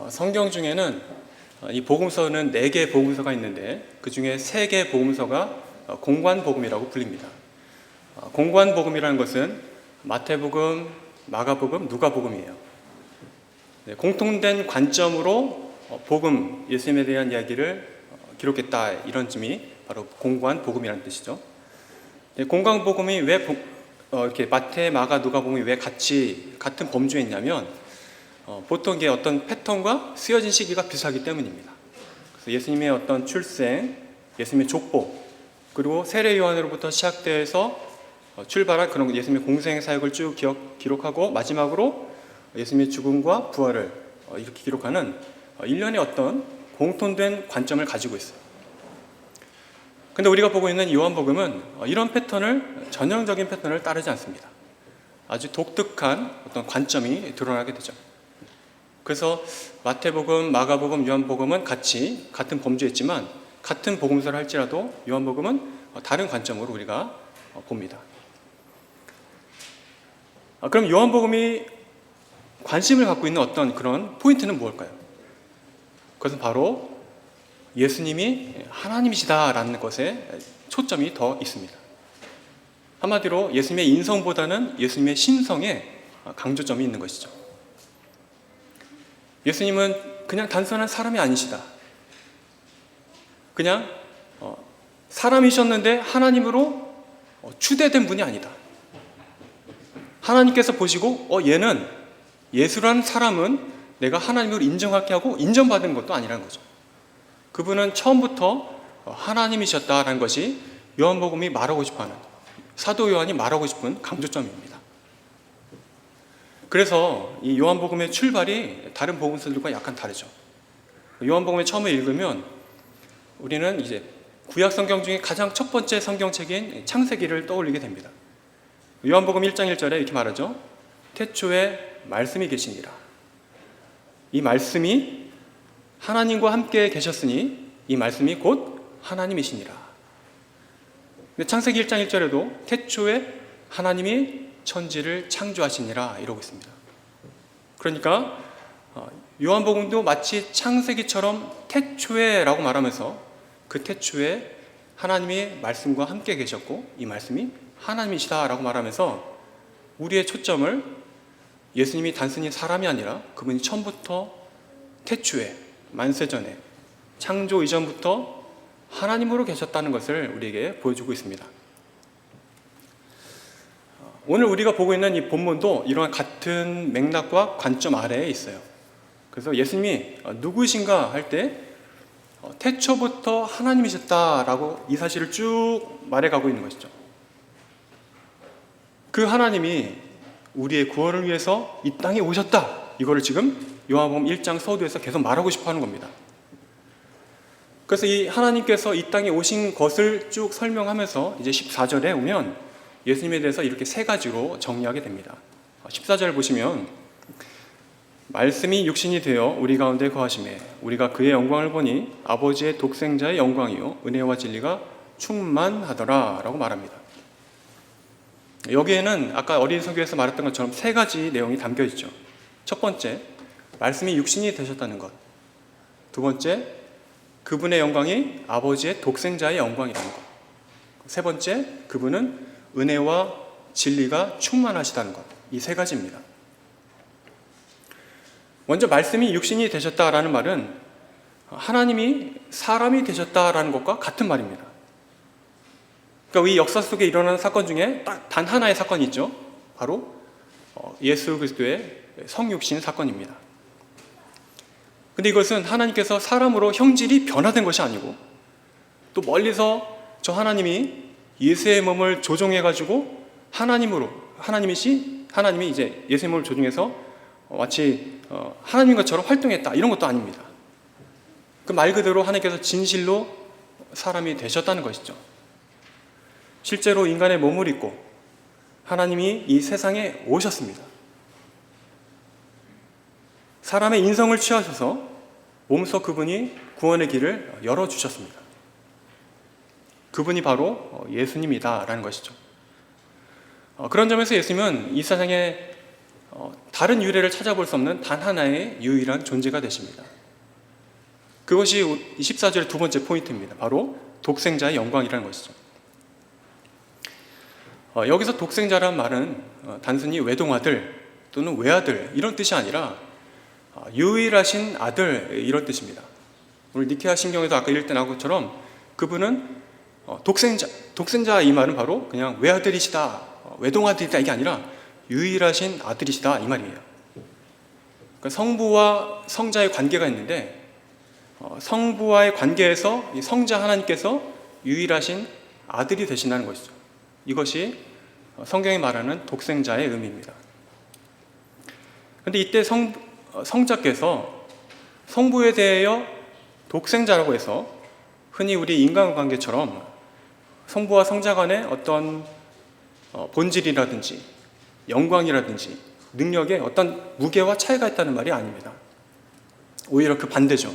성경 중에는 이 복음서는 4개의 복음서가 있는데 그 중에 3개의 복음서가 공관복음이라고 불립니다. 공관복음이라는 것은 마태복음, 마가복음, 누가복음이에요. 공통된 관점으로 복음, 예수님에 대한 이야기를 기록했다, 이런 점이 바로 공관복음이라는 뜻이죠. 공관복음이 왜 이렇게 마태, 마가, 누가복음이 왜 같은 범주에 있냐면 보통 이게 어떤 패턴과 쓰여진 시기가 비슷하기 때문입니다. 그래서 예수님의 어떤 출생, 예수님의 족보, 그리고 세례 요한으로부터 시작돼서 출발한 그런 예수님의 공생 사역을 쭉 기록하고 마지막으로 예수님의 죽음과 부활을 이렇게 기록하는 일련의 어떤 공통된 관점을 가지고 있어요. 근데 우리가 보고 있는 요한복음은 이런 패턴을, 전형적인 패턴을 따르지 않습니다. 아주 독특한 어떤 관점이 드러나게 되죠. 그래서 마태복음, 마가복음, 요한복음은 같은 범주에 있지만 같은 복음서를 할지라도 요한복음은 다른 관점으로 우리가 봅니다. 그럼 요한복음이 관심을 갖고 있는 어떤 그런 포인트는 무엇일까요? 그것은 바로 예수님이 하나님이시다라는 것에 초점이 더 있습니다. 한마디로 예수님의 인성보다는 예수님의 신성에 강조점이 있는 것이죠. 예수님은 그냥 단순한 사람이 아니시다. 그냥 사람이셨는데 하나님으로 추대된 분이 아니다. 하나님께서 보시고 얘는, 예수라는 사람은 내가 하나님으로 인정하게 하고 인정받은 것도 아니라는 거죠. 그분은 처음부터 하나님이셨다라는 것이 요한복음이 말하고 싶어하는, 사도 요한이 말하고 싶은 강조점입니다. 그래서 이 요한복음의 출발이 다른 복음서들과 약간 다르죠. 요한복음을 처음에 읽으면 우리는 이제 구약 성경 중에 가장 첫 번째 성경책인 창세기를 떠올리게 됩니다. 요한복음 1장 1절에 이렇게 말하죠. 태초에 말씀이 계시니라. 이 말씀이 하나님과 함께 계셨으니 이 말씀이 곧 하나님이시니라. 근데 창세기 1장 1절에도 태초에 하나님이 천지를 창조하시니라 이러고 있습니다. 그러니까 요한복음도 마치 창세기처럼 태초에라고 말하면서 그 태초에 하나님이 말씀과 함께 계셨고 이 말씀이 하나님이시다라고 말하면서 우리의 초점을 예수님이 단순히 사람이 아니라 그분이 처음부터 태초에, 만세전에, 창조 이전부터 하나님으로 계셨다는 것을 우리에게 보여주고 있습니다. 오늘 우리가 보고 있는 이 본문도 이러한 같은 맥락과 관점 아래에 있어요. 그래서 예수님이 누구이신가 할 때 태초부터 하나님이셨다라고 이 사실을 쭉 말해가고 있는 것이죠. 그 하나님이 우리의 구원을 위해서 이 땅에 오셨다. 이거를 지금 요한복음 1장 서두에서 계속 말하고 싶어 하는 겁니다. 그래서 이 하나님께서 이 땅에 오신 것을 쭉 설명하면서 이제 14절에 오면 예수님에 대해서 이렇게 3가지로 정리하게 됩니다. 14절 보시면 말씀이 육신이 되어 우리 가운데 거하시매 우리가 그의 영광을 보니 아버지의 독생자의 영광이요 은혜와 진리가 충만하더라 라고 말합니다. 여기에는 아까 어린 성경에서 말했던 것처럼 3가지 내용이 담겨 있죠. 첫 번째, 말씀이 육신이 되셨다는 것. 두 번째, 그분의 영광이 아버지의 독생자의 영광이라는 것. 세 번째, 그분은 은혜와 진리가 충만하시다는 것. 이 3가지입니다. 먼저 말씀이 육신이 되셨다라는 말은 하나님이 사람이 되셨다라는 것과 같은 말입니다. 그러니까 이 역사 속에 일어나는 사건 중에 딱 단 하나의 사건이 있죠. 바로 예수 그리스도의 성육신 사건입니다. 근데 이것은 하나님께서 사람으로 형질이 변화된 것이 아니고 또 멀리서 저 하나님이 예수의 몸을 조종해가지고 하나님이 이제 예수의 몸을 조종해서 마치 하나님인 것처럼 활동했다 이런 것도 아닙니다. 그 말 그대로 하나님께서 진실로 사람이 되셨다는 것이죠. 실제로 인간의 몸을 입고 하나님이 이 세상에 오셨습니다. 사람의 인성을 취하셔서 몸소 그분이 구원의 길을 열어주셨습니다. 그분이 바로 예수님이다라는 것이죠. 그런 점에서 예수님은 이 세상에 다른 유래를 찾아볼 수 없는 단 하나의 유일한 존재가 되십니다. 그것이 24절의 두 번째 포인트입니다. 바로 독생자의 영광이라는 것이죠. 여기서 독생자란 말은 단순히 외동아들 또는 외아들 이런 뜻이 아니라 유일하신 아들 이런 뜻입니다. 오늘 니케아 신경에서 아까 읽을 때 나온 것처럼 그분은 독생자 이 말은 바로 그냥 외아들이시다, 외동아들이다 이게 아니라 유일하신 아들이시다 이 말이에요. 그러니까 성부와 성자의 관계가 있는데 성부와의 관계에서 이 성자 하나님께서 유일하신 아들이 되신다는 것이죠. 이것이 성경이 말하는 독생자의 의미입니다. 그런데 이때 성자께서 성부에 대하여 독생자라고 해서 흔히 우리 인간관계처럼 성부와 성자 간의 어떤 본질이라든지 영광이라든지 능력에 어떤 무게와 차이가 있다는 말이 아닙니다. 오히려 그 반대죠.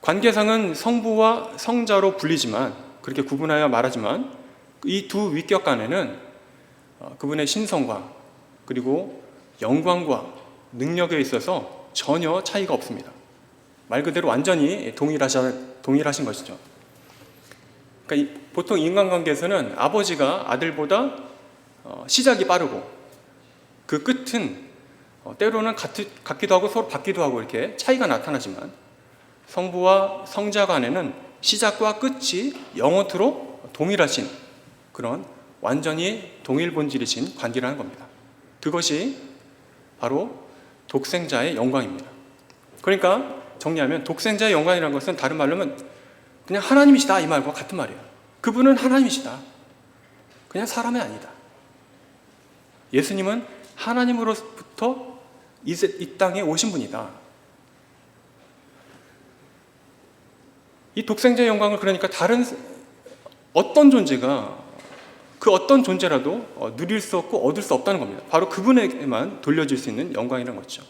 관계상은 성부와 성자로 불리지만 그렇게 구분하여 말하지만 이 두 위격 간에는 그분의 신성과 그리고 영광과 능력에 있어서 전혀 차이가 없습니다. 말 그대로 완전히 동일하신 것이죠. 그러니까 보통 인간관계에서는 아버지가 아들보다 시작이 빠르고 그 끝은 때로는 같기도 하고 서로 같기도 하고 이렇게 차이가 나타나지만 성부와 성자 간에는 시작과 끝이 영원토록 동일하신 그런 완전히 동일 본질이신 관계라는 겁니다. 그것이 바로 독생자의 영광입니다. 그러니까 정리하면 독생자의 영광이라는 것은 다른 말로 하면 그냥 하나님이시다 이 말과 같은 말이에요. 그분은 하나님이시다. 그냥 사람이 아니다. 예수님은 하나님으로부터 이 땅에 오신 분이다. 이 독생자의 영광을 그러니까 다른 어떤 존재가 그 어떤 존재라도 누릴 수 없고 얻을 수 없다는 겁니다. 바로 그분에게만 돌려질 수 있는 영광이라는 거죠.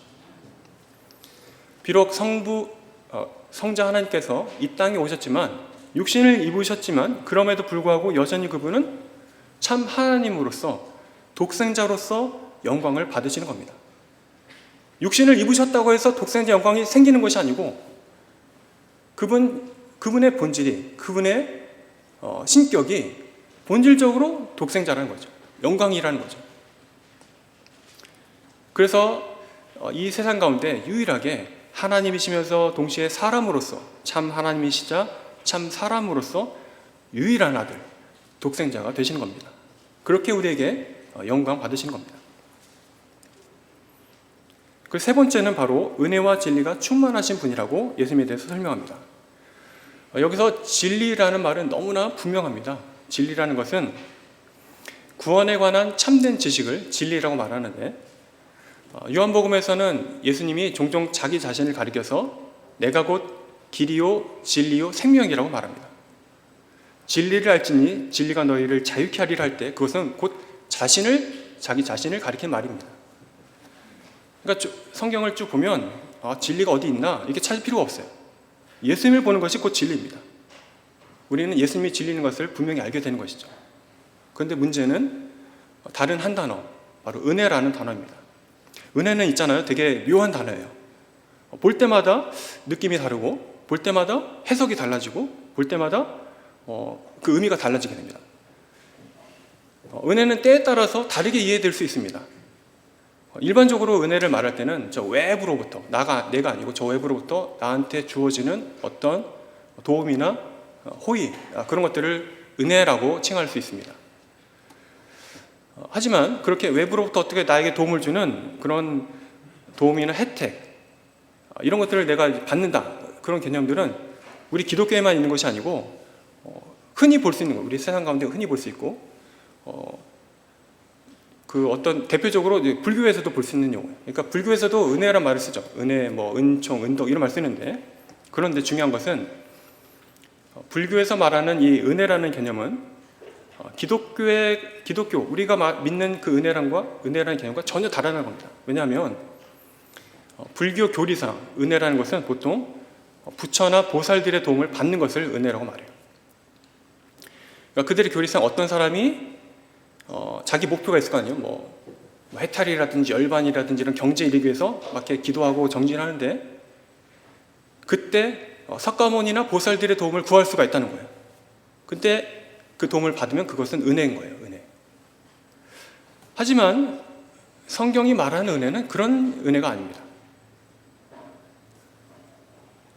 비록 성자 하나님께서 이 땅에 오셨지만 육신을 입으셨지만 그럼에도 불구하고 여전히 그분은 참 하나님으로서 독생자로서 영광을 받으시는 겁니다. 육신을 입으셨다고 해서 독생자 영광이 생기는 것이 아니고 그분의 본질이 그분의 신격이 본질적으로 독생자라는 거죠. 영광이라는 거죠. 그래서 이 세상 가운데 유일하게 하나님이시면서 동시에 사람으로서 참 하나님이시자 참 사람으로서 유일한 아들, 독생자가 되시는 겁니다. 그렇게 우리에게 영광 받으시는 겁니다. 그 세 번째는 바로 은혜와 진리가 충만하신 분이라고 예수님에 대해서 설명합니다. 여기서 진리라는 말은 너무나 분명합니다. 진리라는 것은 구원에 관한 참된 지식을 진리라고 말하는데 요한복음에서는 예수님이 종종 자기 자신을 가리켜서 내가 곧 길이요 진리요 생명이라고 말합니다. 진리를 알지니 진리가 너희를 자유케 하리라 할 때 그것은 곧 자기 자신을 가리키는 말입니다. 그러니까 성경을 쭉 보면 진리가 어디 있나 이렇게 찾을 필요가 없어요. 예수님을 보는 것이 곧 진리입니다. 우리는 예수님이 진리인 것을 분명히 알게 되는 것이죠. 그런데 문제는 다른 한 단어, 바로 은혜라는 단어입니다. 은혜는 있잖아요. 되게 묘한 단어예요. 볼 때마다 느낌이 다르고 볼 때마다 해석이 달라지고 볼 때마다 그 의미가 달라지게 됩니다. 은혜는 때에 따라서 다르게 이해될 수 있습니다. 일반적으로 은혜를 말할 때는 저 외부로부터 내가 아니고 저 외부로부터 나한테 주어지는 어떤 도움이나 호의 그런 것들을 은혜라고 칭할 수 있습니다. 하지만 그렇게 외부로부터 어떻게 나에게 도움을 주는 그런 도움이나 혜택 이런 것들을 내가 받는다 그런 개념들은 우리 기독교에만 있는 것이 아니고 흔히 볼 수 있는 거 우리 세상 가운데 흔히 볼 수 있고 그 어떤 대표적으로 불교에서도 볼 수 있는 용어예요. 그러니까 불교에서도 은혜란 말을 쓰죠. 은혜, 은총, 은덕 이런 말 쓰는데 그런데 중요한 것은 불교에서 말하는 이 은혜라는 개념은 기독교 우리가 믿는 그 은혜라는 개념과 전혀 다르다는 겁니다. 왜냐하면 불교 교리상 은혜라는 것은 보통 부처나 보살들의 도움을 받는 것을 은혜라고 말해요. 그러니까 그들의 교리상 어떤 사람이 자기 목표가 있을 거 아니에요. 해탈이라든지 열반이라든지 이런 경제 이익을 위해서 막 이렇게 기도하고 정진하는데 그때 석가모니나 보살들의 도움을 구할 수가 있다는 거예요. 근데 그 도움을 받으면 그것은 은혜인 거예요. 은혜. 하지만 성경이 말하는 은혜는 그런 은혜가 아닙니다.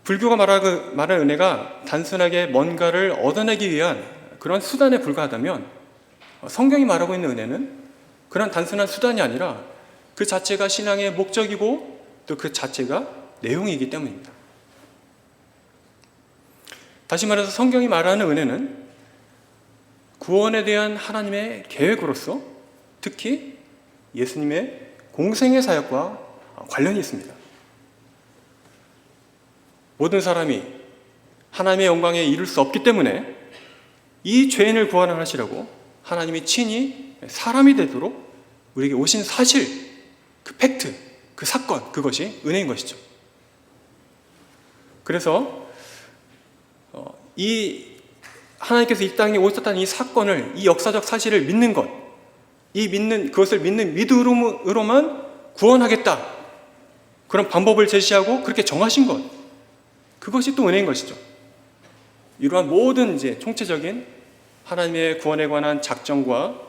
불교가 말하는 은혜가 단순하게 뭔가를 얻어내기 위한 그런 수단에 불과하다면 성경이 말하고 있는 은혜는 그런 단순한 수단이 아니라 그 자체가 신앙의 목적이고 또 그 자체가 내용이기 때문입니다. 다시 말해서 성경이 말하는 은혜는 구원에 대한 하나님의 계획으로서 특히 예수님의 공생의 사역과 관련이 있습니다. 모든 사람이 하나님의 영광에 이룰 수 없기 때문에 이 죄인을 구원하시려고 하나님이 친히 사람이 되도록 우리에게 오신 사실, 그 팩트, 그 사건, 그것이 은혜인 것이죠. 그래서 이 하나님께서 이 땅에 오셨다는 이 사건을, 이 역사적 사실을 믿는 것, 그것을 믿는 믿음으로만 구원하겠다, 그런 방법을 제시하고 그렇게 정하신 것, 그것이 또 은혜인 것이죠. 이러한 모든 총체적인 하나님의 구원에 관한 작정과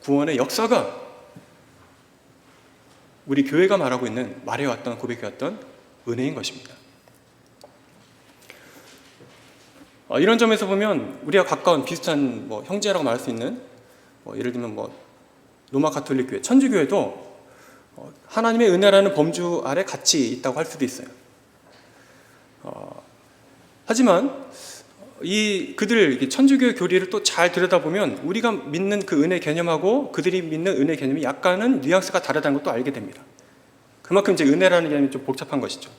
구원의 역사가 우리 교회가 말해왔던, 고백해왔던 은혜인 것입니다. 이런 점에서 보면 우리가 가까운 비슷한 형제라고 말할 수 있는 예를 들면 로마 가톨릭 교회, 천주교회도 하나님의 은혜라는 범주 아래 같이 있다고 할 수도 있어요. 하지만 그들 천주교 교리를 또 잘 들여다보면 우리가 믿는 그 은혜 개념하고 그들이 믿는 은혜 개념이 약간은 뉘앙스가 다르다는 것도 알게 됩니다. 그만큼 은혜라는 개념이 좀 복잡한 것이죠.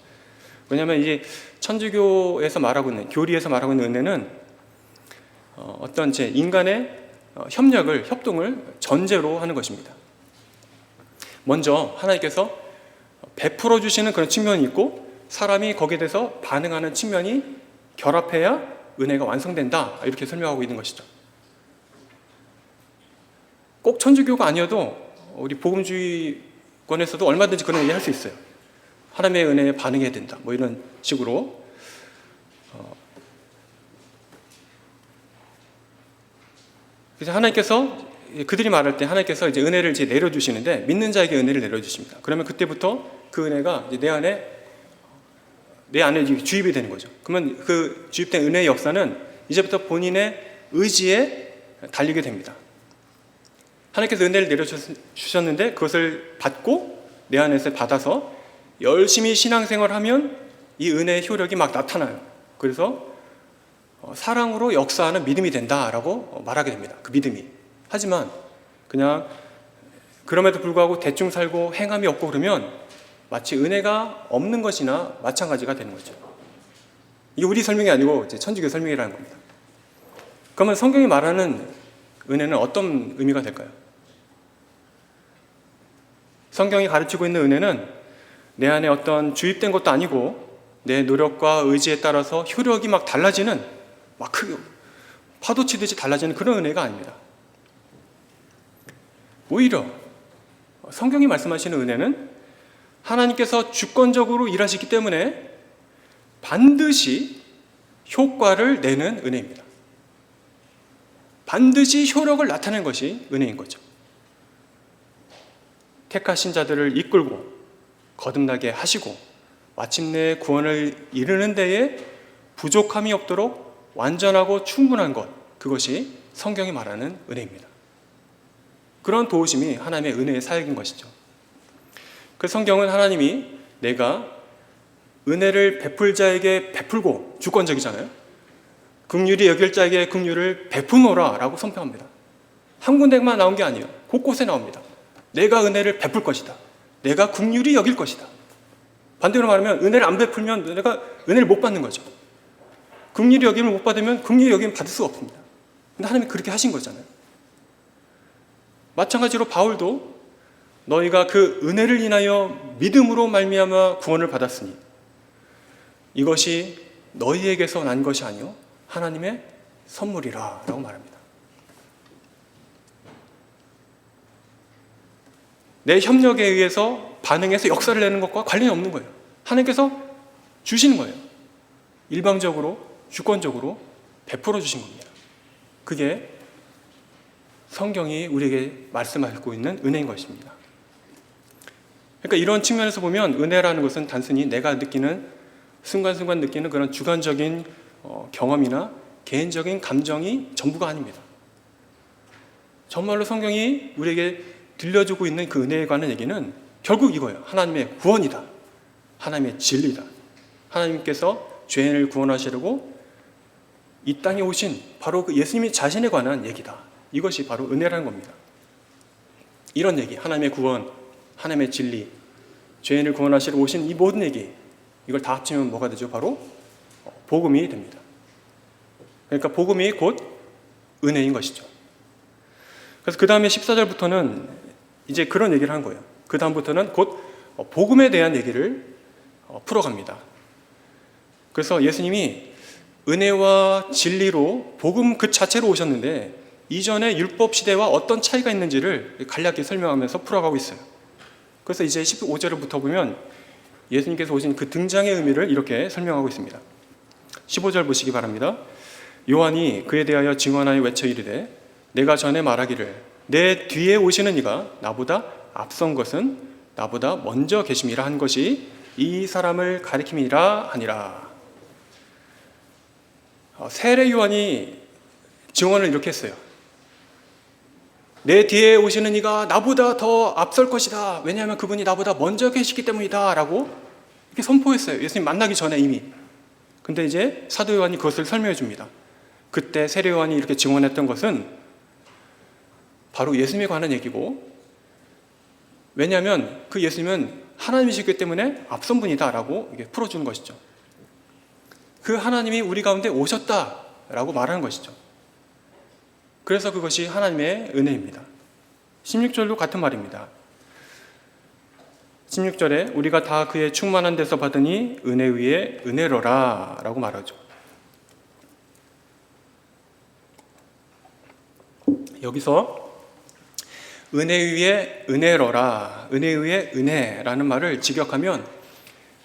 왜냐하면 천주교에서 말하고 있는, 교리에서 말하고 있는 은혜는 어떤 인간의 협동을 전제로 하는 것입니다. 먼저 하나님께서 베풀어 주시는 그런 측면이 있고 사람이 거기에 대해서 반응하는 측면이 결합해야 은혜가 완성된다, 이렇게 설명하고 있는 것이죠. 꼭 천주교가 아니어도 우리 복음주의권에서도 얼마든지 그런 얘기 할 수 있어요. 하나님의 은혜에 반응해야 된다, 이런 식으로. 그래서 하나님께서, 그들이 말할 때 하나님께서 은혜를 내려주시는데 믿는 자에게 은혜를 내려주십니다. 그러면 그때부터 그 은혜가 내 안에 주입이 되는 거죠. 그러면 그 주입된 은혜의 역사는 이제부터 본인의 의지에 달리게 됩니다. 하나님께서 은혜를 내려주셨는데 그것을 받고 내 안에서 받아서 열심히 신앙생활을 하면 이 은혜의 효력이 막 나타나요. 그래서 사랑으로 역사하는 믿음이 된다라고 말하게 됩니다. 그 믿음이. 하지만 그냥 그럼에도 불구하고 대충 살고 행함이 없고 그러면 마치 은혜가 없는 것이나 마찬가지가 되는 거죠. 이게 우리 설명이 아니고 천주교 설명이라는 겁니다. 그러면 성경이 말하는 은혜는 어떤 의미가 될까요? 성경이 가르치고 있는 은혜는 내 안에 어떤 주입된 것도 아니고 내 노력과 의지에 따라서 효력이 막 달라지는, 막 크게 파도 치듯이 달라지는 그런 은혜가 아닙니다. 오히려 성경이 말씀하시는 은혜는 하나님께서 주권적으로 일하시기 때문에 반드시 효과를 내는 은혜입니다. 반드시 효력을 나타내는 것이 은혜인 거죠. 택하신 자들을 이끌고 거듭나게 하시고 마침내 구원을 이루는 데에 부족함이 없도록 완전하고 충분한 것, 그것이 성경이 말하는 은혜입니다. 그런 도우심이 하나님의 은혜의 사역인 것이죠. 그 성경은 하나님이 내가 은혜를 베풀 자에게 베풀고, 주권적이잖아요. 긍휼히 여길 자에게 긍휼을 베푸노라 라고 선포합니다. 한 군데만 나온 게 아니에요. 곳곳에 나옵니다. 내가 은혜를 베풀 것이다. 내가 긍휼히 여길 것이다. 반대로 말하면 은혜를 안 베풀면 내가 은혜를 못 받는 거죠. 긍휼히 여김을 못 받으면 긍휼히 여김을 받을 수가 없습니다. 근데 하나님이 그렇게 하신 거잖아요. 마찬가지로 바울도 너희가 그 은혜를 인하여 믿음으로 말미암아 구원을 받았으니 이것이 너희에게서 난 것이 아니요 하나님의 선물이라 라고 말합니다. 내 협력에 의해서 반응해서 역사를 내는 것과 관련이 없는 거예요. 하나님께서 주시는 거예요. 일방적으로, 주권적으로 베풀어 주신 겁니다. 그게 성경이 우리에게 말씀하고 있는 은혜인 것입니다. 그러니까 이런 측면에서 보면 은혜라는 것은 단순히 내가 느끼는 순간순간 느끼는 그런 주관적인 경험이나 개인적인 감정이 전부가 아닙니다. 정말로 성경이 우리에게 들려주고 있는 그 은혜에 관한 얘기는 결국 이거예요. 하나님의 구원이다. 하나님의 진리다. 하나님께서 죄인을 구원하시려고 이 땅에 오신 바로 그 예수님이 자신에 관한 얘기다. 이것이 바로 은혜라는 겁니다. 이런 얘기, 하나님의 구원, 하나님의 진리, 죄인을 구원하시러 오신 이 모든 얘기, 이걸 다 합치면 뭐가 되죠? 바로 복음이 됩니다. 그러니까 복음이 곧 은혜인 것이죠. 그래서 그 다음에 14절부터는 이제 그런 얘기를 한 거예요. 그 다음부터는 곧 복음에 대한 얘기를 풀어갑니다. 그래서 예수님이 은혜와 진리로 복음 그 자체로 오셨는데 이전의 율법 시대와 어떤 차이가 있는지를 간략히 설명하면서 풀어가고 있어요. 그래서 이제 15절부터 보면 예수님께서 오신 그 등장의 의미를 이렇게 설명하고 있습니다. 15절 보시기 바랍니다. 요한이 그에 대하여 증언하여 외쳐 이르되 내가 전에 말하기를 내 뒤에 오시는 이가 나보다 앞선 것은 나보다 먼저 계심이라 한 것이 이 사람을 가리킴이라 하니라. 세례 요한이 증언을 이렇게 했어요. 내 뒤에 오시는 이가 나보다 더 앞설 것이다. 왜냐하면 그분이 나보다 먼저 계시기 때문이다. 라고 이렇게 선포했어요. 예수님 만나기 전에 이미. 근데 이제 사도 요한이 그것을 설명해 줍니다. 그때 세례 요한이 이렇게 증언했던 것은 바로 예수님에 관한 얘기고, 왜냐하면 그 예수님은 하나님이시기 때문에 앞선 분이다 라고 이게 풀어주는 것이죠. 그 하나님이 우리 가운데 오셨다라고 말하는 것이죠. 그래서 그것이 하나님의 은혜입니다. 16절도 같은 말입니다. 16절에 우리가 다 그의 충만한 데서 받으니 은혜 위에 은혜로라 라고 말하죠. 여기서 은혜 위에 은혜로라, 은혜 위에 은혜라는 말을 직역하면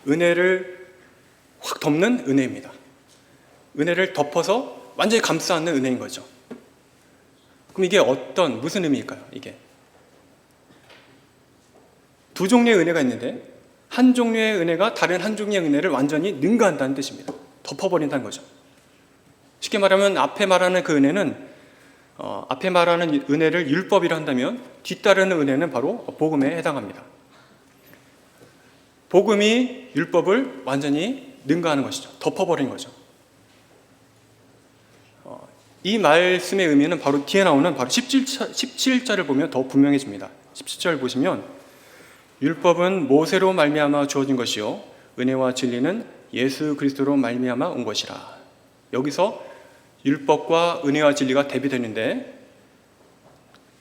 은혜를 확 덮는 은혜입니다. 은혜를 덮어서 완전히 감싸 안는 은혜인 거죠. 그럼 이게 무슨 의미일까요? 이게 두 종류의 은혜가 있는데 한 종류의 은혜가 다른 한 종류의 은혜를 완전히 능가한다는 뜻입니다. 덮어버린다는 거죠. 쉽게 말하면 앞에 말하는 그 은혜는 앞에 말하는 은혜를 율법이라 한다면 뒤따르는 은혜는 바로 복음에 해당합니다. 복음이 율법을 완전히 능가하는 것이죠. 덮어버린 거죠. 이 말씀의 의미는 바로 뒤에 나오는 바로 17절을 보면 더 분명해집니다. 17절 보시면 율법은 모세로 말미암아 주어진 것이요 은혜와 진리는 예수 그리스도로 말미암아 온 것이라. 여기서 율법과 은혜와 진리가 대비되는데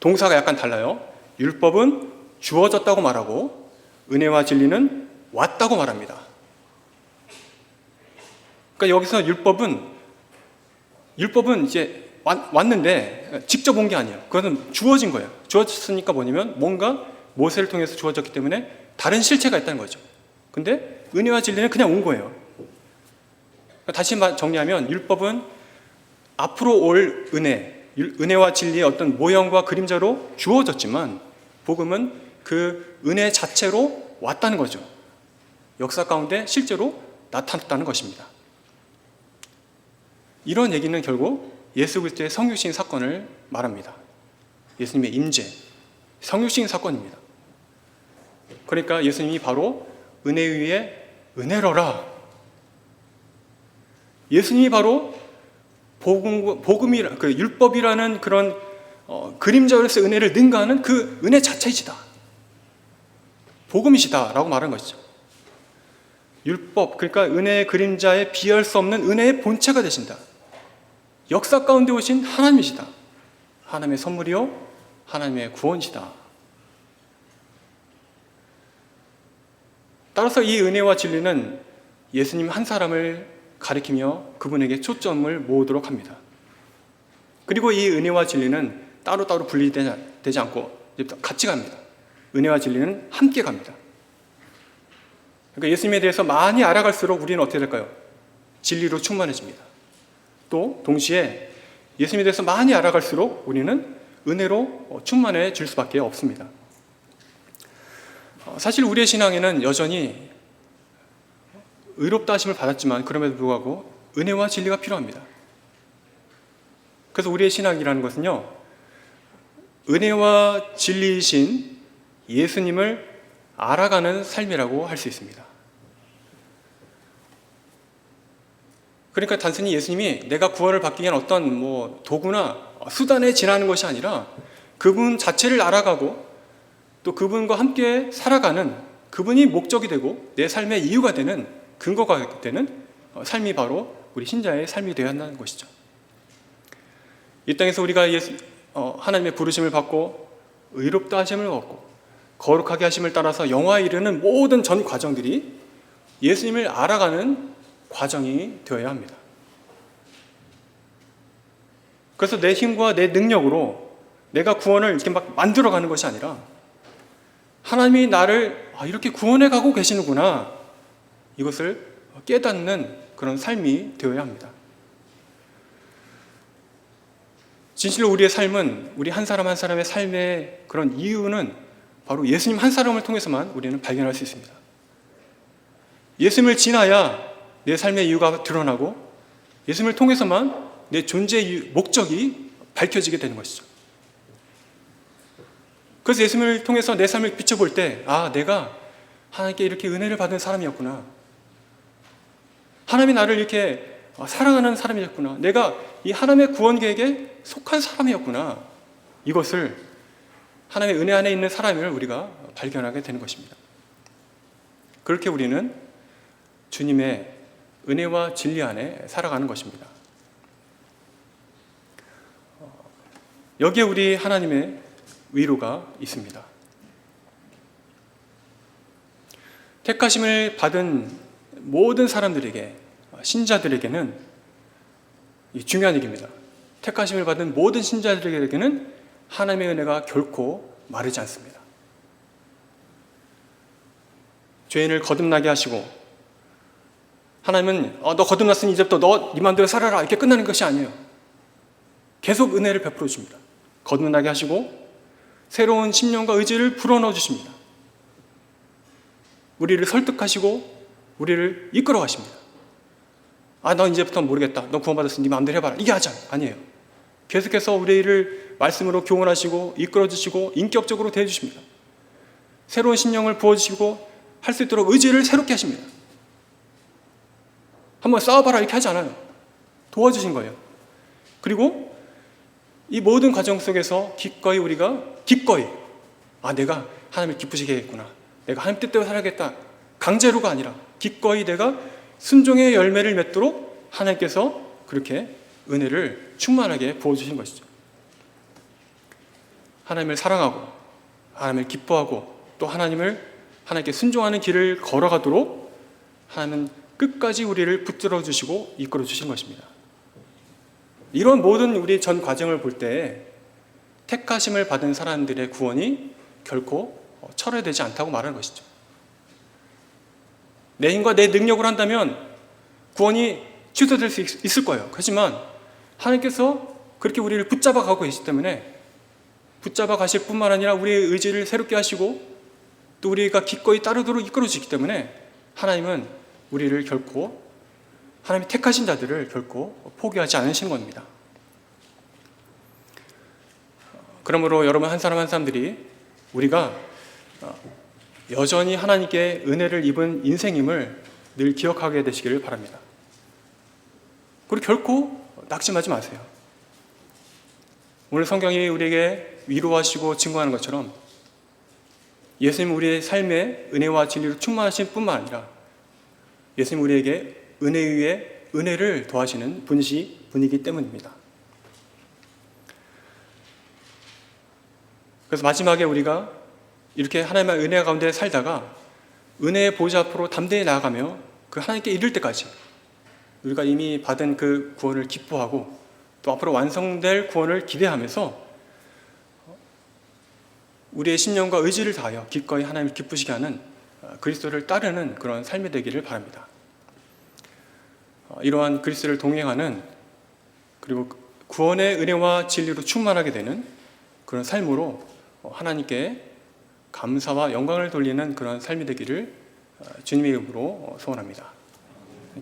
동사가 약간 달라요. 율법은 주어졌다고 말하고 은혜와 진리는 왔다고 말합니다. 그러니까 여기서 율법은 이제 왔는데 직접 온 게 아니에요. 그것은 주어진 거예요. 주어졌으니까 뭐냐면 뭔가 모세를 통해서 주어졌기 때문에 다른 실체가 있다는 거죠. 근데 은혜와 진리는 그냥 온 거예요. 그러니까 다시 정리하면 율법은 앞으로 올 은혜와 진리의 어떤 모형과 그림자로 주어졌지만 복음은 그 은혜 자체로 왔다는 거죠. 역사 가운데 실제로 나타났다는 것입니다. 이런 얘기는 결국 예수 그리스도의 성육신 사건을 말합니다. 예수님의 임재, 성육신 사건입니다. 그러니까 예수님이 바로 은혜 위에 은혜로라. 예수님이 바로 복음이라 그 율법이라는 그런 그림자로서 은혜를 능가하는 그 은혜 자체이시다. 복음이시다라고 말한 것이죠. 율법, 그러니까 은혜의 그림자에 비할 수 없는 은혜의 본체가 되신다. 역사 가운데 오신 하나님이시다. 하나님의 선물이요 하나님의 구원이시다. 따라서 이 은혜와 진리는 예수님 한 사람을 가리키며 그분에게 초점을 모으도록 합니다. 그리고 이 은혜와 진리는 따로따로 분리되지 않고 같이 갑니다. 은혜와 진리는 함께 갑니다. 그러니까 예수님에 대해서 많이 알아갈수록 우리는 어떻게 될까요? 진리로 충만해집니다. 또 동시에 예수님에 대해서 많이 알아갈수록 우리는 은혜로 충만해질 수밖에 없습니다. 사실 우리의 신앙에는 여전히 의롭다 하심을 받았지만 그럼에도 불구하고 은혜와 진리가 필요합니다. 그래서 우리의 신앙이라는 것은요, 은혜와 진리이신 예수님을 알아가는 삶이라고 할 수 있습니다. 그러니까 단순히 예수님이 내가 구원을 받기 위한 어떤 도구나 수단에 지나는 것이 아니라 그분 자체를 알아가고 또 그분과 함께 살아가는, 그분이 목적이 되고 내 삶의 이유가 되는, 근거가 되는 삶이 바로 우리 신자의 삶이 되어야 한다는 것이죠. 이 땅에서 우리가 하나님의 부르심을 받고 의롭다 하심을 얻고 거룩하게 하심을 따라서 영화에 이르는 모든 전 과정들이 예수님을 알아가는 과정이 되어야 합니다. 그래서 내 힘과 내 능력으로 내가 구원을 이렇게 막 만들어가는 것이 아니라 하나님이 나를 이렇게 구원해 가고 계시는구나, 이것을 깨닫는 그런 삶이 되어야 합니다. 진실로 우리의 삶은, 우리 한 사람 한 사람의 삶의 그런 이유는 바로 예수님 한 사람을 통해서만 우리는 발견할 수 있습니다. 예수님을 지나야 내 삶의 이유가 드러나고 예수님을 통해서만 내 존재의 목적이 밝혀지게 되는 것이죠. 그래서 예수님을 통해서 내 삶을 비춰볼 때 내가 하나님께 이렇게 은혜를 받은 사람이었구나, 하나님이 나를 이렇게 사랑하는 사람이었구나, 내가 이 하나님의 구원 계획에 속한 사람이었구나, 이것을 하나님의 은혜 안에 있는 사람을 우리가 발견하게 되는 것입니다. 그렇게 우리는 주님의 은혜와 진리 안에 살아가는 것입니다. 여기에 우리 하나님의 위로가 있습니다. 택하심을 받은 모든 사람들에게, 신자들에게는 중요한 얘기입니다. 택하심을 받은 모든 신자들에게는 하나님의 은혜가 결코 마르지 않습니다. 죄인을 거듭나게 하시고, 하나님은 너 거듭났으니 이제부터 네 마음대로 살아라, 이렇게 끝나는 것이 아니에요. 계속 은혜를 베풀어 줍니다. 거듭나게 하시고 새로운 심령과 의지를 불어넣어 주십니다. 우리를 설득하시고 우리를 이끌어 가십니다. 너 이제부터 모르겠다, 너 구원받았으니 네 마음대로 해봐라, 이게 아니에요. 계속해서 우리를 말씀으로 교훈하시고 이끌어 주시고 인격적으로 대해주십니다. 새로운 심령을 부어주시고 할 수 있도록 의지를 새롭게 하십니다. 한번 싸워봐라, 이렇게 하지 않아요. 도와주신 거예요. 그리고 이 모든 과정 속에서 기꺼이 내가 하나님을 기쁘시게 하겠구나, 내가 하나님 뜻대로 살아야겠다, 강제로가 아니라 기꺼이 내가 순종의 열매를 맺도록 하나님께서 그렇게 은혜를 충만하게 부어주신 것이죠. 하나님을 사랑하고 하나님을 기뻐하고 또 하나님께 순종하는 길을 걸어가도록 하나님은 끝까지 우리를 붙들어 주시고 이끌어 주신 것입니다. 이런 모든 우리 전 과정을 볼 때 택하심을 받은 사람들의 구원이 결코 철회되지 않다고 말하는 것이죠. 내 힘과 내 능력으로 한다면 구원이 취소될 수 있을 거예요. 하지만 하나님께서 그렇게 우리를 붙잡아 가고 계시기 때문에, 붙잡아 가실 뿐만 아니라 우리의 의지를 새롭게 하시고 또 우리가 기꺼이 따르도록 이끌어 주시기 때문에 하나님은 우리를 결코, 하나님이 택하신 자들을 결코 포기하지 않으신 겁니다. 그러므로 여러분 한 사람 한 사람들이 우리가 여전히 하나님께 은혜를 입은 인생임을 늘 기억하게 되시기를 바랍니다. 그리고 결코 낙심하지 마세요. 오늘 성경이 우리에게 위로하시고 증거하는 것처럼 예수님 우리의 삶에 은혜와 진리로 충만하신 뿐만 아니라 예수님 우리에게 은혜 위에 은혜를 더하시는 분이기 때문입니다. 그래서 마지막에 우리가 이렇게 하나님의 은혜 가운데 살다가 은혜의 보좌 앞으로 담대히 나아가며 그 하나님께 이를 때까지 우리가 이미 받은 그 구원을 기뻐하고 또 앞으로 완성될 구원을 기대하면서 우리의 심령과 의지를 다하여 기꺼이 하나님을 기쁘시게 하는 그리스도를 따르는 그런 삶이 되기를 바랍니다. 이러한 그리스도를 동행하는, 그리고 구원의 은혜와 진리로 충만하게 되는 그런 삶으로 하나님께 감사와 영광을 돌리는 그런 삶이 되기를 주님의 이름으로 소원합니다.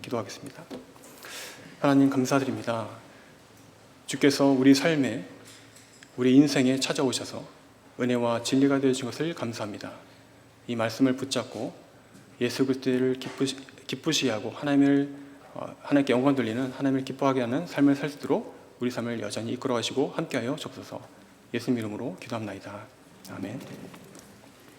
기도하겠습니다. 하나님 감사드립니다. 주께서 우리 삶에, 우리 인생에 찾아오셔서 은혜와 진리가 되어주신 것을 감사합니다. 이 말씀을 붙잡고 예수 그리스도를 기쁘시게 하고 하나님께 영광 돌리는, 하나님을 기뻐하게 하는 삶을 살 수 있도록 우리 삶을 여전히 이끌어 가시고 함께하여 주옵소서. 예수님 이름으로 기도합나이다. 아멘.